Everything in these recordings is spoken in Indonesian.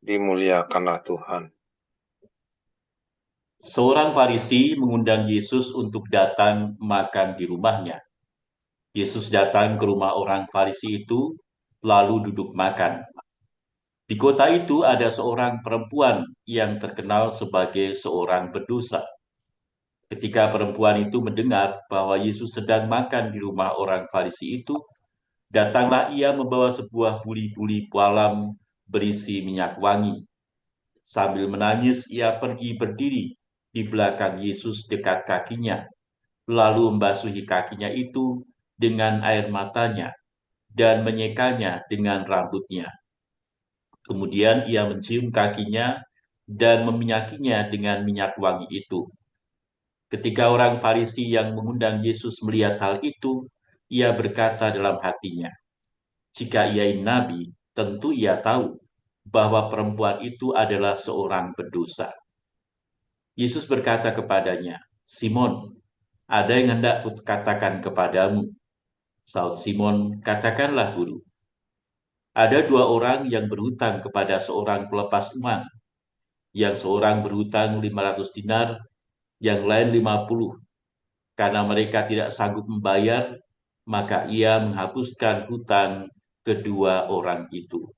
Dimuliakanlah Tuhan. Seorang Farisi mengundang Yesus untuk datang makan di rumahnya. Yesus datang ke rumah orang Farisi itu, lalu duduk makan. Di kota itu ada seorang perempuan yang terkenal sebagai seorang berdosa. Ketika perempuan itu mendengar bahwa Yesus sedang makan di rumah orang Farisi itu, datanglah ia membawa sebuah buli-buli pualam berisi minyak wangi. Sambil menangis, ia pergi berdiri di belakang Yesus dekat kakinya, lalu membasuhi kakinya itu dengan air matanya dan menyekanya dengan rambutnya. Kemudian ia mencium kakinya dan meminyakinya dengan minyak wangi itu. Ketika orang Farisi yang mengundang Yesus melihat hal itu, ia berkata dalam hatinya, "Jika ia ini nabi, tentu ia tahu bahwa perempuan itu adalah seorang berdosa." Yesus berkata kepadanya, "Simon, ada yang hendak kukatakan kepadamu." Saud Simon, "Katakanlah, Guru." Ada dua orang yang berhutang kepada seorang pelepas uang. Yang seorang berhutang 500 dinar, yang lain 50. Karena mereka tidak sanggup membayar, maka ia menghapuskan hutang kedua orang itu.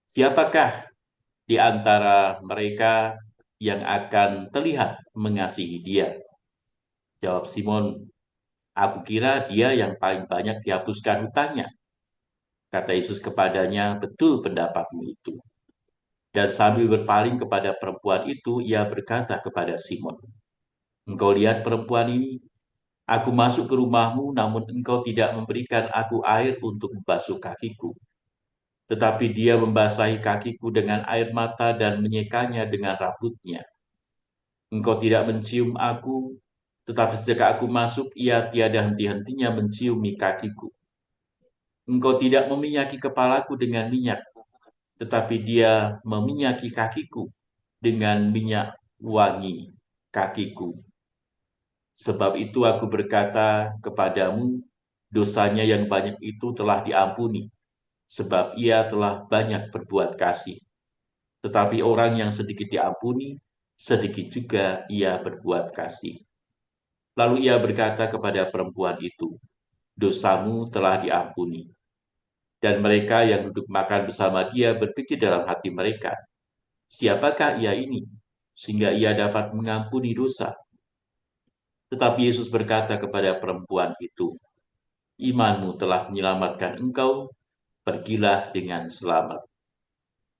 Siapakah di antara mereka yang akan terlihat mengasihi dia? Jawab Simon, "Aku kira dia yang paling banyak dihapuskan hutangnya." Kata Yesus kepadanya, "Betul pendapatmu itu." Dan sambil berpaling kepada perempuan itu, ia berkata kepada Simon, "Engkau lihat perempuan ini? Aku masuk ke rumahmu, namun engkau tidak memberikan aku air untuk membasuh kakiku. Tetapi dia membasahi kakiku dengan air mata dan menyekanya dengan rambutnya. Engkau tidak mencium aku, tetapi sejak aku masuk, ia tiada henti-hentinya menciumi kakiku. Engkau tidak meminyaki kepalaku dengan minyak, tetapi dia meminyaki kakiku dengan minyak wangi kakiku. Sebab itu aku berkata kepadamu, dosanya yang banyak itu telah diampuni, sebab ia telah banyak berbuat kasih. Tetapi orang yang sedikit diampuni, sedikit juga ia berbuat kasih." Lalu ia berkata kepada perempuan itu, "Dosamu telah diampuni." Dan mereka yang duduk makan bersama dia berpikir dalam hati mereka, "Siapakah ia ini, sehingga ia dapat mengampuni dosa?" Tetapi Yesus berkata kepada perempuan itu, "Imanmu telah menyelamatkan engkau, pergilah dengan selamat."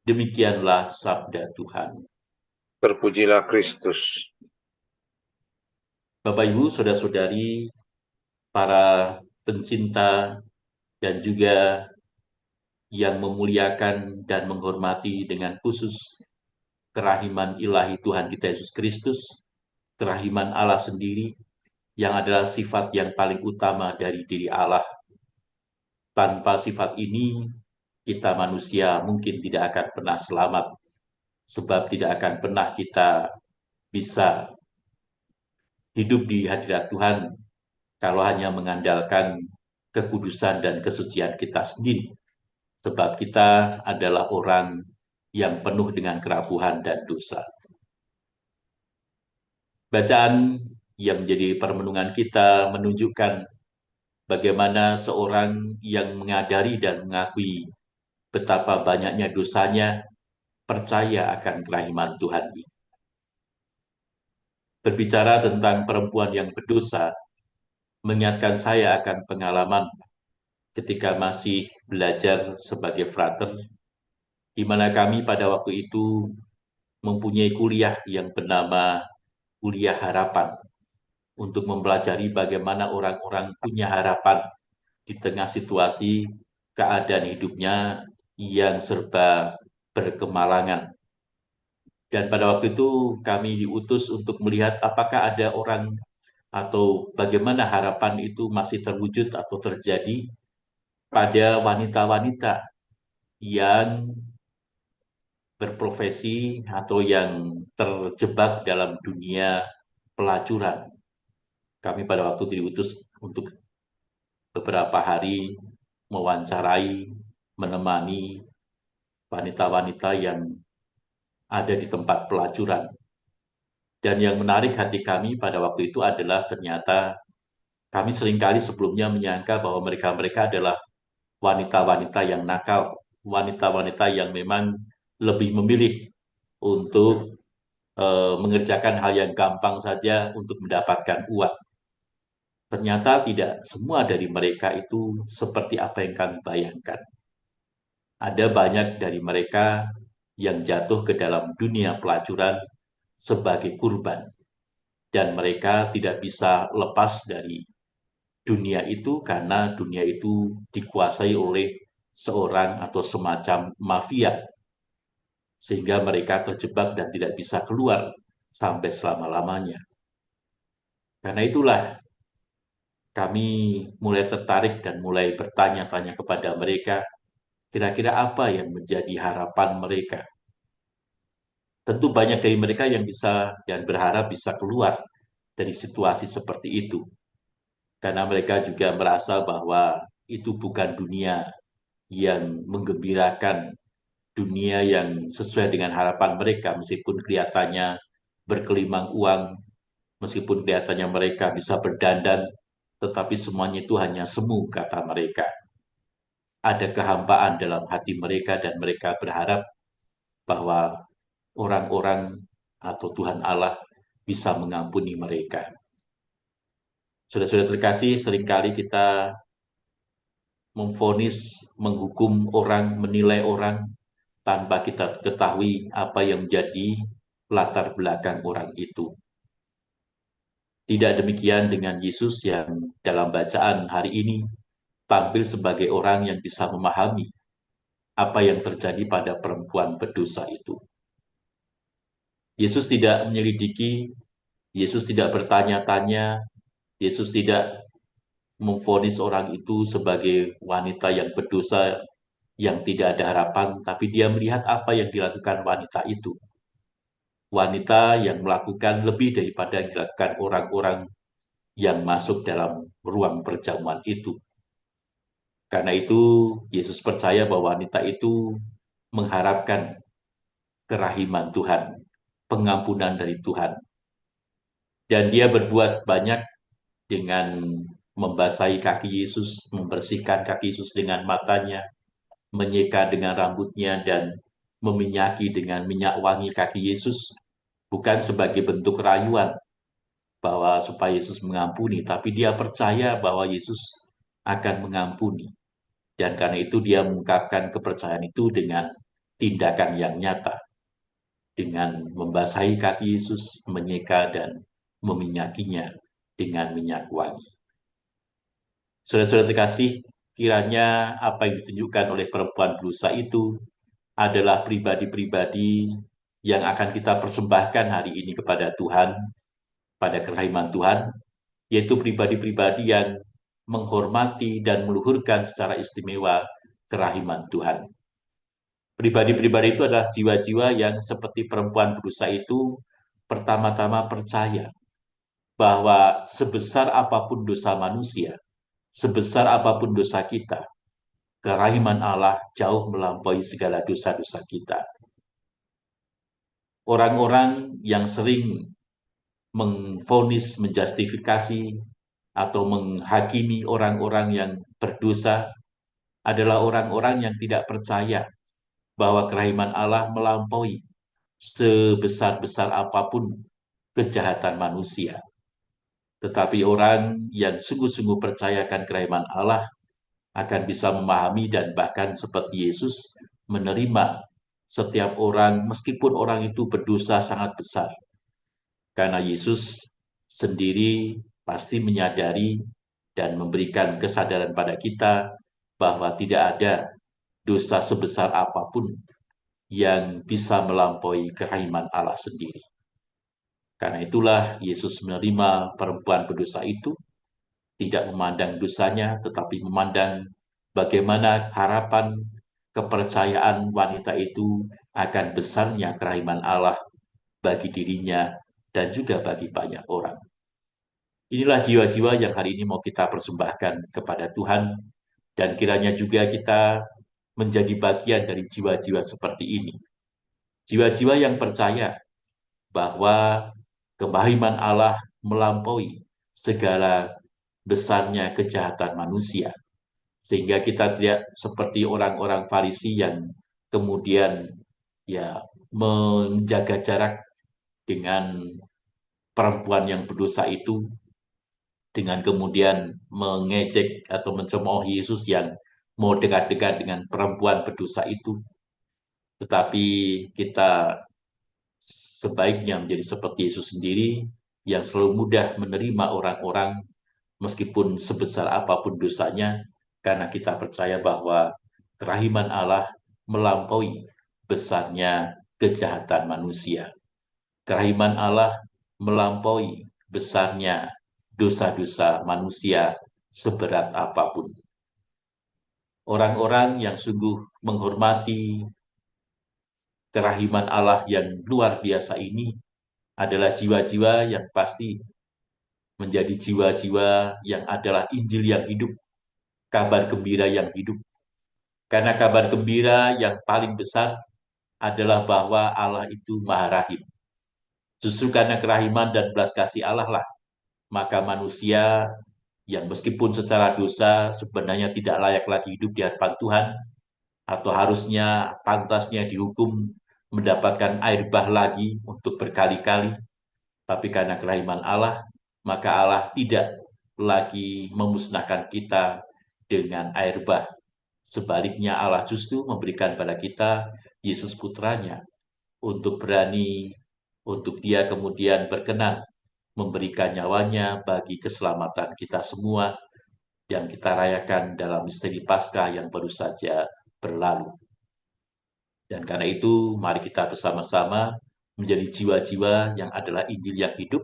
Demikianlah sabda Tuhan. Terpujilah Kristus. Bapak, Ibu, saudara-saudari, para pencinta dan juga yang memuliakan dan menghormati dengan khusus kerahiman ilahi Tuhan kita Yesus Kristus, kerahiman Allah sendiri, yang adalah sifat yang paling utama dari diri Allah. Tanpa sifat ini, kita manusia mungkin tidak akan pernah selamat, sebab tidak akan pernah kita bisa hidup di hadirat Tuhan kalau hanya mengandalkan kekudusan dan kesucian kita sendiri. Sebab kita adalah orang yang penuh dengan kerapuhan dan dosa. Bacaan yang menjadi permenungan kita menunjukkan bagaimana seorang yang menyadari dan mengakui betapa banyaknya dosanya percaya akan kerahiman Tuhan ini. Berbicara tentang perempuan yang berdosa, mengingatkan saya akan pengalaman ketika masih belajar sebagai frater, di mana kami pada waktu itu mempunyai kuliah yang bernama Kuliah Harapan, untuk mempelajari bagaimana orang-orang punya harapan di tengah situasi keadaan hidupnya yang serba berkemalangan. Dan pada waktu itu kami diutus untuk melihat apakah ada orang atau bagaimana harapan itu masih terwujud atau terjadi pada wanita-wanita yang berprofesi atau yang terjebak dalam dunia pelacuran. Kami pada waktu itu diutus untuk beberapa hari mewawancarai, menemani wanita-wanita yang ada di tempat pelacuran. Dan yang menarik hati kami pada waktu itu adalah ternyata kami seringkali sebelumnya menyangka bahwa mereka-mereka adalah wanita-wanita yang nakal, wanita-wanita yang memang lebih memilih untuk mengerjakan hal yang gampang saja untuk mendapatkan uang. Ternyata tidak semua dari mereka itu seperti apa yang kami bayangkan. Ada banyak dari mereka yang jatuh ke dalam dunia pelacuran sebagai kurban. Dan mereka tidak bisa lepas dari dunia itu karena dunia itu dikuasai oleh seorang atau semacam mafia. Sehingga mereka terjebak dan tidak bisa keluar sampai selama-lamanya. Karena itulah kami mulai tertarik dan mulai bertanya-tanya kepada mereka, kira-kira apa yang menjadi harapan mereka. Tentu banyak dari mereka yang bisa dan berharap bisa keluar dari situasi seperti itu. Karena mereka juga merasa bahwa itu bukan dunia yang menggembirakan, dunia yang sesuai dengan harapan mereka, meskipun kelihatannya berkelimang uang, meskipun kelihatannya mereka bisa berdandan, tetapi semuanya itu hanya semu, kata mereka. Ada kehampaan dalam hati mereka dan mereka berharap bahwa orang-orang atau Tuhan Allah bisa mengampuni mereka. Saudara-saudara terkasih, seringkali kita memvonis, menghukum orang, menilai orang tanpa kita ketahui apa yang menjadi latar belakang orang itu. Tidak demikian dengan Yesus yang dalam bacaan hari ini tampil sebagai orang yang bisa memahami apa yang terjadi pada perempuan berdosa itu. Yesus tidak menyelidiki, Yesus tidak bertanya-tanya, Yesus tidak memvonis orang itu sebagai wanita yang berdosa, yang tidak ada harapan, tapi dia melihat apa yang dilakukan wanita itu. Wanita yang melakukan lebih daripada yang dilakukan orang-orang yang masuk dalam ruang perjamuan itu. Karena itu, Yesus percaya bahwa wanita itu mengharapkan kerahiman Tuhan, pengampunan dari Tuhan. Dan dia berbuat banyak dengan membasahi kaki Yesus, membersihkan kaki Yesus dengan matanya, menyeka dengan rambutnya, dan meminyaki dengan minyak wangi kaki Yesus, bukan sebagai bentuk rayuan bahwa supaya Yesus mengampuni, tapi dia percaya bahwa Yesus akan mengampuni. Dan karena itu dia mengungkapkan kepercayaan itu dengan tindakan yang nyata, dengan membasahi kaki Yesus, menyeka dan meminyakinya dengan minyak wangi. Saudara-saudara terkasih, kiranya apa yang ditunjukkan oleh perempuan berusaha itu adalah pribadi-pribadi yang akan kita persembahkan hari ini kepada Tuhan, pada kerahiman Tuhan, yaitu pribadi-pribadi yang menghormati dan meluhurkan secara istimewa kerahiman Tuhan. Pribadi-pribadi itu adalah jiwa-jiwa yang seperti perempuan berusaha itu pertama-tama percaya bahwa sebesar apapun dosa manusia, sebesar apapun dosa kita, kerahiman Allah jauh melampaui segala dosa-dosa kita. Orang-orang yang sering memvonis, menjustifikasi, atau menghakimi orang-orang yang berdosa adalah orang-orang yang tidak percaya bahwa kerahiman Allah melampaui sebesar-besar apapun kejahatan manusia. Tetapi orang yang sungguh-sungguh percayakan kerahiman Allah akan bisa memahami dan bahkan seperti Yesus menerima setiap orang meskipun orang itu berdosa sangat besar. Karena Yesus sendiri pasti menyadari dan memberikan kesadaran pada kita bahwa tidak ada dosa sebesar apapun yang bisa melampaui kerahiman Allah sendiri. Karena itulah Yesus menerima perempuan berdosa itu, tidak memandang dosanya, tetapi memandang bagaimana harapan, kepercayaan wanita itu akan besarnya kerahiman Allah bagi dirinya dan juga bagi banyak orang. Inilah jiwa-jiwa yang hari ini mau kita persembahkan kepada Tuhan, dan kiranya juga kita menjadi bagian dari jiwa-jiwa seperti ini. Jiwa-jiwa yang percaya bahwa kemahiman Allah melampaui segala besarnya kejahatan manusia. Sehingga kita tidak seperti orang-orang Farisi yang kemudian ya menjaga jarak dengan perempuan yang berdosa itu, dengan kemudian mengejek atau mencemooh Yesus yang mau dekat-dekat dengan perempuan berdosa itu. Tetapi kita sebaiknya menjadi seperti Yesus sendiri yang selalu mudah menerima orang-orang meskipun sebesar apapun dosanya, karena kita percaya bahwa kerahiman Allah melampaui besarnya kejahatan manusia. Kerahiman Allah melampaui besarnya dosa-dosa manusia seberat apapun. Orang-orang yang sungguh menghormati kerahiman Allah yang luar biasa ini adalah jiwa-jiwa yang pasti menjadi jiwa-jiwa yang adalah Injil yang hidup, kabar gembira yang hidup. Karena kabar gembira yang paling besar adalah bahwa Allah itu Maha Rahim. Justru karena kerahiman dan belas kasih Allah lah, maka manusia yang meskipun secara dosa sebenarnya tidak layak lagi hidup di hadapan Tuhan, atau harusnya pantasnya dihukum mendapatkan air bah lagi untuk berkali-kali, tapi karena kerahiman Allah, maka Allah tidak lagi memusnahkan kita dengan air bah. Sebaliknya Allah justru memberikan pada kita Yesus putranya untuk berani, untuk dia kemudian berkenan memberikan nyawanya bagi keselamatan kita semua yang kita rayakan dalam misteri Paskah yang baru saja berlalu. Dan karena itu, mari kita bersama-sama menjadi jiwa-jiwa yang adalah Injil yang hidup,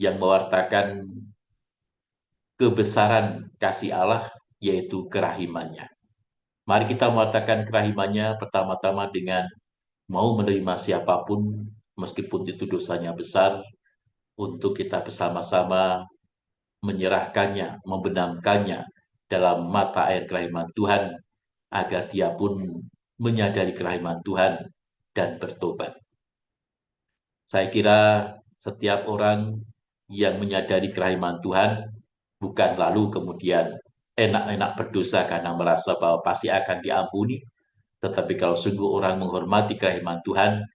yang mewartakan kebesaran kasih Allah, yaitu kerahimannya. Mari kita mewartakan kerahimannya pertama-tama dengan mau menerima siapapun, meskipun itu dosanya besar, untuk kita bersama-sama menyerahkannya, membenamkannya dalam mata air kerahiman Tuhan, agar dia pun menyadari kerahiman Tuhan dan bertobat. Saya kira setiap orang yang menyadari kerahiman Tuhan bukan lalu kemudian enak-enak berdosa karena merasa bahwa pasti akan diampuni, tetapi kalau sungguh orang menghormati kerahiman Tuhan,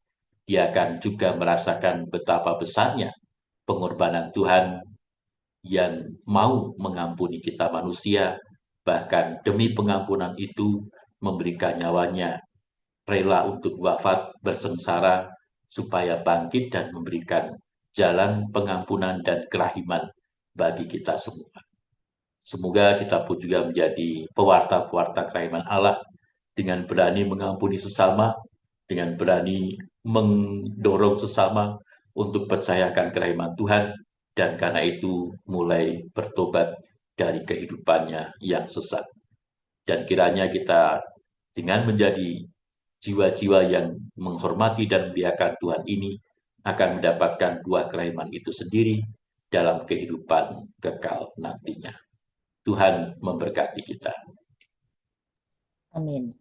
dia akan juga merasakan betapa besarnya pengorbanan Tuhan yang mau mengampuni kita manusia, bahkan demi pengampunan itu memberikan nyawanya, rela untuk wafat bersengsara supaya bangkit dan memberikan jalan pengampunan dan kerahiman bagi kita semua. Semoga kita pun juga menjadi pewarta-pewarta kerahiman Allah dengan berani mengampuni sesama, dengan berani mendorong sesama untuk percayakan kerahiman Tuhan, dan karena itu mulai bertobat dari kehidupannya yang sesat. Dan kiranya kita dengan menjadi jiwa-jiwa yang menghormati dan memuliakan Tuhan ini akan mendapatkan buah kerahiman itu sendiri dalam kehidupan kekal nantinya. Tuhan memberkati kita. Amin.